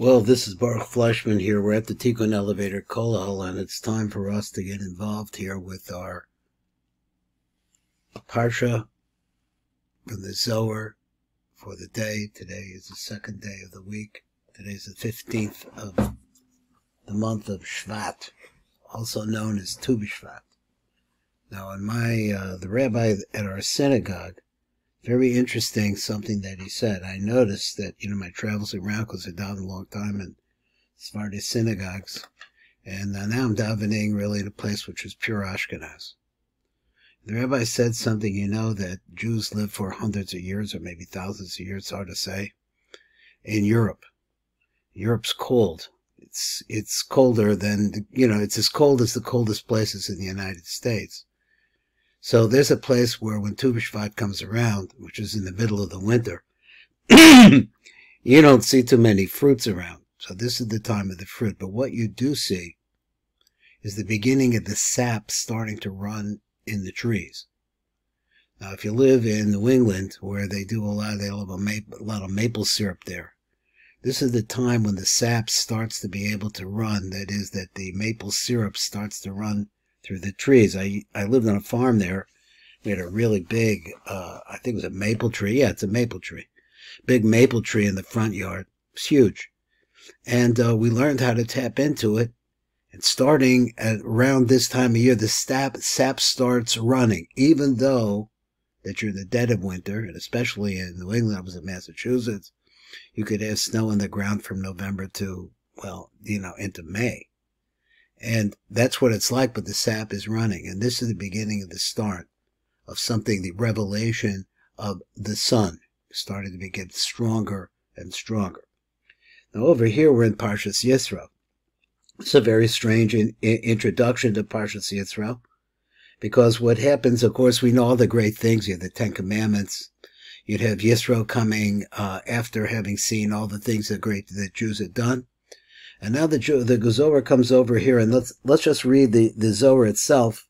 Well, this is Baruch Fleischman here. We're at the Tikkun Elevator Kollel, and it's time for us to get involved here with our Parsha from the Zohar for the day. Today is the second day of the week. Today is the 15th of the month of Shevat, also known as Tu B'Shvat. Now, in the rabbi at our synagogue, very interesting something that he said. I noticed that, my travels around, because I've davened a long time in Sephardi synagogues, and now I'm davening really in a place which is pure Ashkenaz. The rabbi said something, that Jews live for hundreds of years, or maybe thousands of years, it's hard to say, in Europe. Europe's cold. It's colder than, it's as cold as the coldest places in the United States. So there's a place where when Tu B'Shvat comes around, which is in the middle of the winter, you don't see too many fruits around. So this is the time of the fruit. But what you do see is the beginning of the sap starting to run in the trees. Now, if you live in New England, where they have a lot of maple syrup there, this is the time when the sap starts to be able to run. That is, that the maple syrup starts to run through the trees. I lived on a farm there. We had a really big, I think it was a maple tree. Yeah, it's a maple tree. Big maple tree in the front yard. It's huge. And we learned how to tap into it. And starting at around this time of year, the sap starts running, even though that you're in the dead of winter, and especially in New England. I was in Massachusetts. You could have snow on the ground from November to, into May. And that's what it's like, but the sap is running. And this is the beginning of the start of something, the revelation of the sun starting to get stronger and stronger. Now over here we're in Parshas Yisro. It's a very strange introduction to Parshas Yisro, because what happens, of course, we know all the great things. You have the Ten Commandments. You'd have Yisro coming after having seen all the things that Jews had done. And now the Zohar comes over here, and let's just read the Zohar itself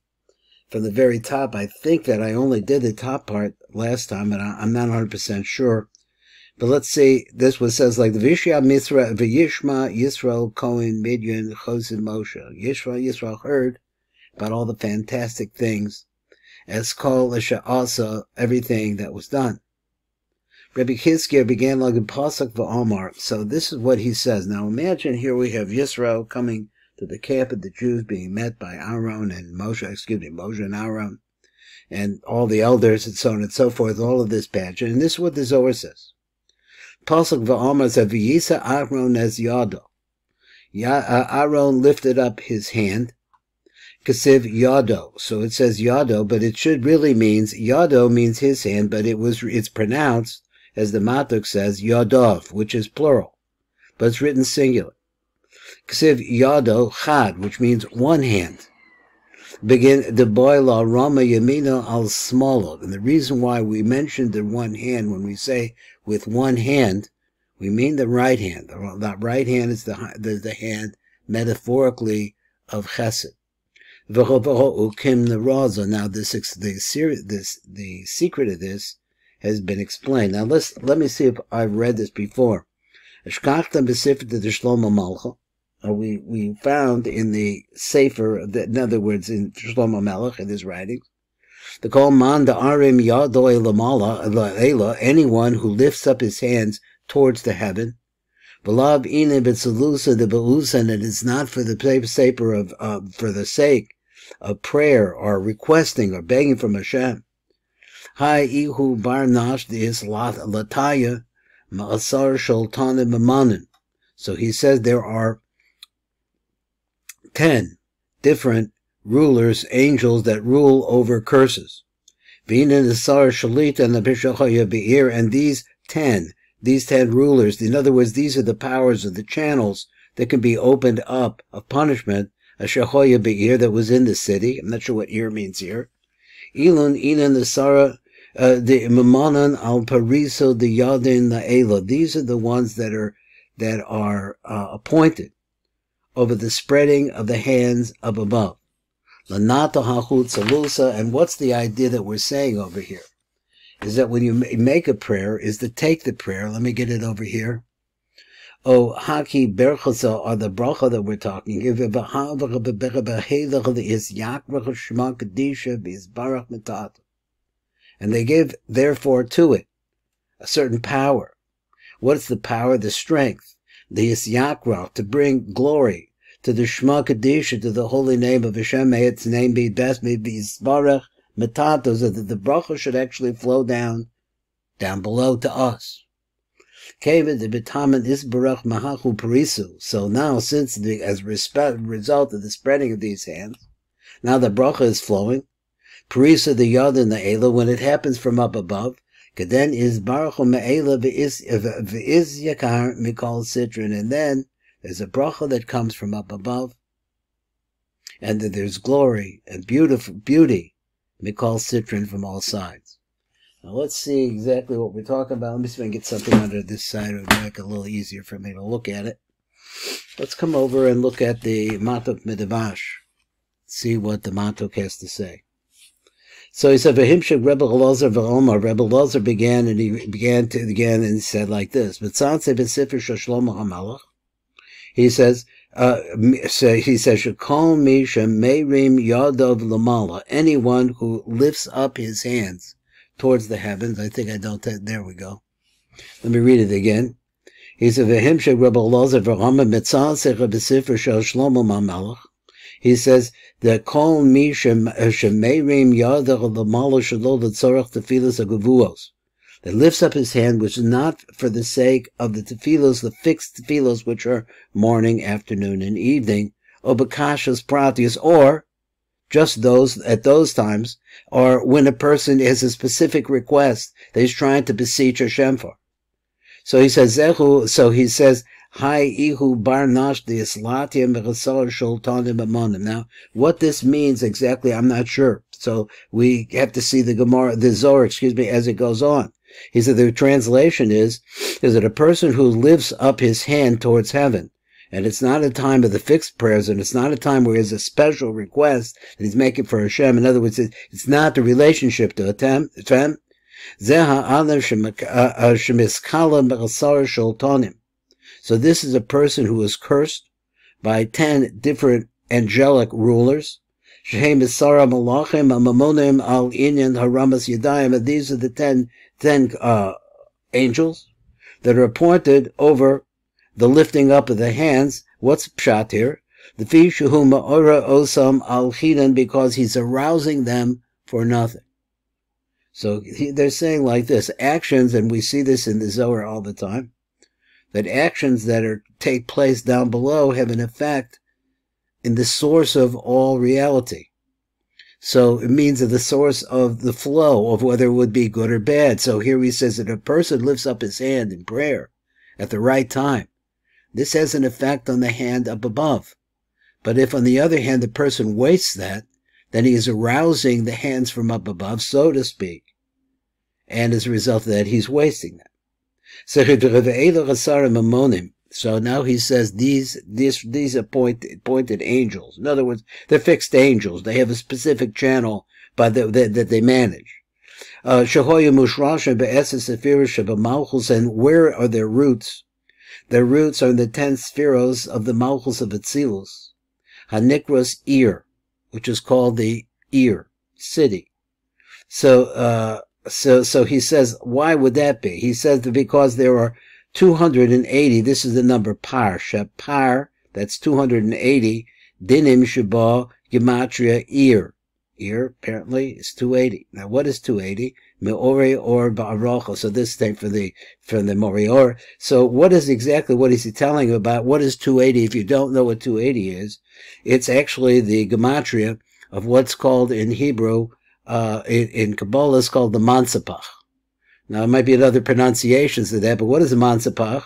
from the very top. I think that I only did the top part last time, and I'm not 100% sure. But let's see. This one says like the Vishya Mithra V'Yishma Yisrael Kohen Midyan Chosin Moshe. Yisrael heard about all the fantastic things as Kol Asa, everything that was done. Rabbi Chizkiah began like a pasuk v'Omar. So this is what he says. Now imagine here we have Yisrael coming to the camp of the Jews, being met by Aaron and Moshe and Aaron, and all the elders and so on and so forth, all of this badge. And this is what the Zohar says. Pasuk v'Omar says, V'yisa Aaron as Yado. Aaron lifted up his hand. Kasiv Yado. So it says Yado, but it should really means, Yado means his hand, but it's pronounced, as the Matuk says, Yadov, which is plural, but it's written singular. Ksiv Yado Chad, which means one hand. Begin the boila Rama Yamina al Smolo. And the reason why we mentioned the one hand, when we say with one hand, we mean the right hand. That right hand is the hand, metaphorically, of Chesed. Ukim Neraza. Now, the secret of this has been explained. Now let me see if I've read this before. We found in the Sefer, in other words, in Shlomo Melech, in his writings, the Kol Man Da'arim Yadoi Lamala, anyone who lifts up his hands towards the heaven, B'lav Ine B'tzalusa the Ba'usa, and it is not for the sake of prayer or requesting or begging from Hashem. Hai ihu bar nashdis lataya ma'asar sholtanim mamanin. So he says there are 10 different rulers, angels that rule over curses. V'inin asar shalit and the bishachaya be'ir, and these 10 rulers, in other words, these are the powers of the channels that can be opened up of punishment. A shachoya be'ir, that was in the city. I'm not sure what ir means here. Ilun inan asara the Mamanan al Pariso the Yadin La'ela. These are the ones that are appointed over the spreading of the hands up above. Lanata hachut salusa. And what's the idea that we're saying over here? Is that when you make a prayer, is to take the prayer. Let me get it over here. O haki berchasa, or the bracha that we're talking, and they give therefore to it a certain power. What's the power? The strength, the Yisyakra, to bring glory to the Shema Kadisha, to the holy name of Hashem. May its name be best, may be Yisbarach Metato, so that the bracha should actually flow down below to us. So now, since as a result of the spreading of these hands, now the bracha is flowing. Parisa, the yod and the ela, when it happens from up above, Kaden is baruch me'ela v'iz yakar mikol citron, and then there's a bracha that comes from up above, and that there's glory and beauty mikol citron from all sides. Now let's see exactly what we're talking about. Let me see if I can get something under this side. It would make it a little easier for me to look at it. Let's come over and look at the Matok Midrash. See what the Matok has to say. So he said, "V'himshek Rebbe Elazar v'Omar." Rebbe Elazar began, and he began and he said like this: "B'tzantzei b'Sefer Shel Shlomo HaMelech." He says, "Shekol mi shemeirim yadav lamala." Anyone who lifts up his hands towards the heavens. I think I don't. There we go. Let me read it again. He said, "V'himshek Rebbe Elazar v'Omar b'tzantzei b'Sefer Shel Shlomo HaMelech." He says that kol mi shemeirim yadav lamala shelo l'tzorach tefilas hagevuos, that lifts up his hand, which is not for the sake of the tefilos, the fixed tefilos, which are morning, afternoon, and evening, or bekashas pratius, or just those at those times, or when a person has a specific request that he's trying to beseech Hashem for. So he says, Hi ihu bar nash the islatim v'chasar sholtanim amonim. Now, what this means exactly, I'm not sure. So we have to see the Gemara, the Zohar, as it goes on. He said the translation is that a person who lifts up his hand towards heaven, and it's not a time of the fixed prayers, and it's not a time where he has a special request that he's making for Hashem. In other words, it's not the relationship to Hashem. Zeha alam shemiskala v'chasar sholtanim. So this is a person who is cursed by 10 different angelic rulers. And these are the 10 angels that are appointed over the lifting up of the hands. What's pshat here? The fishuhu ma'ora osam al chidan, because he's arousing them for nothing. So they're saying like this, actions, and we see this in the Zohar all the time, that actions that take place down below have an effect in the source of all reality. So it means that the source of the flow of whether it would be good or bad. So here he says that a person lifts up his hand in prayer at the right time. This has an effect on the hand up above. But if, on the other hand, the person wastes that, then he is arousing the hands from up above, so to speak. And as a result of that, he's wasting that. So now he says these appointed angels. In other words, they're fixed angels. They have a specific channel that they manage. And where are their roots? Their roots are in the 10 spheros of the Malchus of Atzilus. Hanikras ear, which is called the ear, city. So he says, why would that be? He says that because there are 280, this is the number Parsha, Par, that's 280, Dinim Shaba, Gematria, ear. Ear, apparently, is 280. Now, what is 280? Me'ore or Ba'arocha. So this thing from the Morior. So what is he telling you about? What is 280? If you don't know what 280 is, it's actually the Gematria of what's called in Hebrew, in Kabbalah, is called the Mansapach. Now, there might be other pronunciations of that, but what is a Mansapach?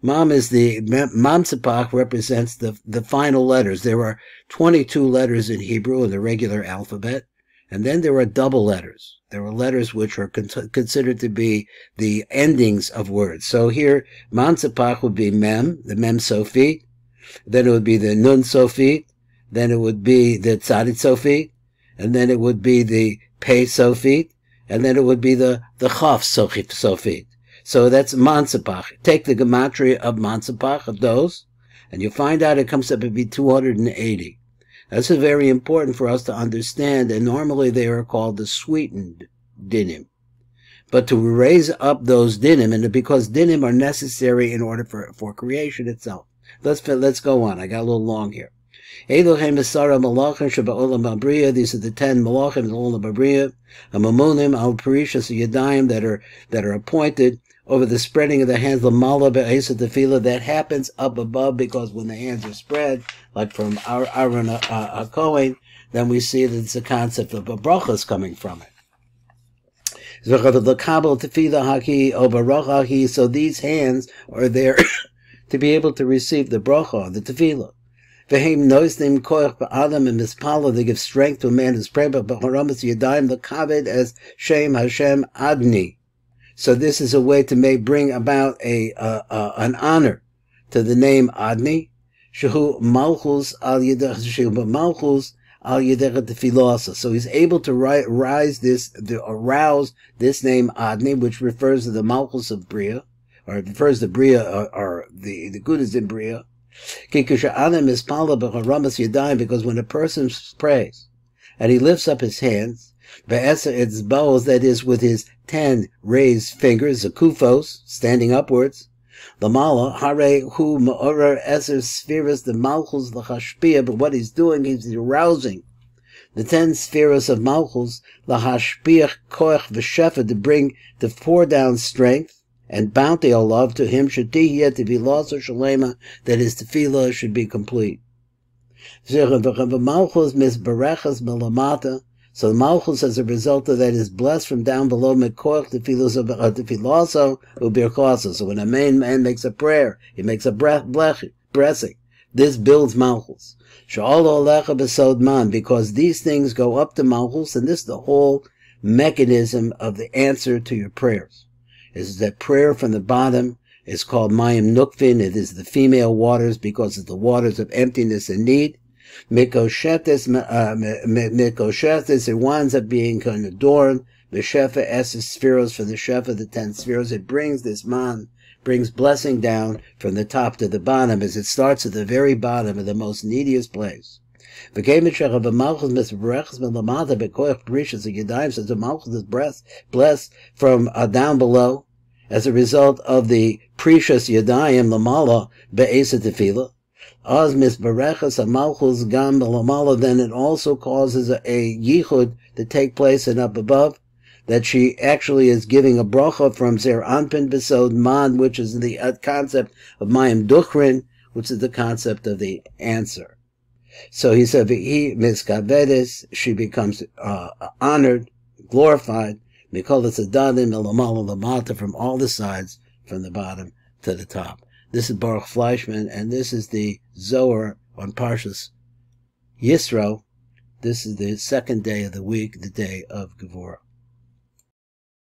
Mansapach represents the final letters. There are 22 letters in Hebrew in the regular alphabet, and then there are double letters. There are letters which are considered to be the endings of words. So here, Mansapach would be Mem, the Mem Sofit, then it would be the Nun Sofit, then it would be the Tzadit Sofit, and then it would be the Pei Sofit, and then it would be the Chaf Sofit. So that's Mansepach. Take the gematria of Mansepach, of those, and you'll find out it comes up to be 280. That's very important for us to understand, and normally they are called the sweetened dinim. But to raise up those dinim, and because dinim are necessary in order for creation itself. Let's go on. I got a little long here. Elohim Esara Malachim Sheba'olam Habriya. These are the 10 Malachim in the Olam Habriya. Amamunim Al Parishas Yadayim that are appointed over the spreading of the hands. Lamala Be'esa Tefillah, that happens up above, because when the hands are spread, like from Aaron HaKohen, then we see that it's a concept of a brachas coming from it. So these hands are there to be able to receive the bracha, the tefillah. V'heim noisnim koach ba'adam and mispala, they give strength to a man who's praying, but b'choramas yadayim l'kaved as Shem Hashem Adni. So this is a way to bring about an honor to the name Adni. Shehu malchus al yedech, shehu malchus al yedech tefilasa. So he's able to arouse this name Adni, which refers to the malchus of Bria, or it refers to Bria, or the good is in Bria. Because when a person prays and he lifts up his hands, it's bows, that is with his 10 raised fingers, the kufos, standing upwards, the mala, hare hu ma'orer eser spheres, the malchus, the hashpia, but what he's doing is he's arousing the 10 spheres of malchus, the hashpia koach v'shefa, to pour down strength and bounty, O love, to him, shetihiyah tefilah shalema, that his tefillah should be complete. So the malchus, as a result of that, is blessed from down below, mekoach tefilah ubirkosa. So when a man makes a prayer, he makes a blessing. This builds malchus. Because these things go up to malchus, and this is the whole mechanism of the answer to your prayers. Is that prayer from the bottom is called Mayim Nukvin. It is the female waters, because it's the waters of emptiness and need. Mikoshetes, it winds up being kind of adorned. The Shefa Esses spheros, for the Shefa, the 10 spheros. It brings brings blessing down from the top to the bottom, as it starts at the very bottom of the most neediest place. So the malchus is blessed from down below, as a result of the precious yadayim lamala be'esa tefillah. Az misberechas malchus gam lamala, then it also causes a yichud to take place and up above, that she actually is giving a bracha from zer anpin besod man, which is the concept of mayim duchrin, which is the concept of the answer. So he said, "V'hi miskavedes," she becomes honored, glorified, mikolas adadim elamala lamata, from all the sides, from the bottom to the top. This is Baruch Fleischman, and this is the Zohar on Parshas Yisro. This is the second day of the week, the day of Gevurah.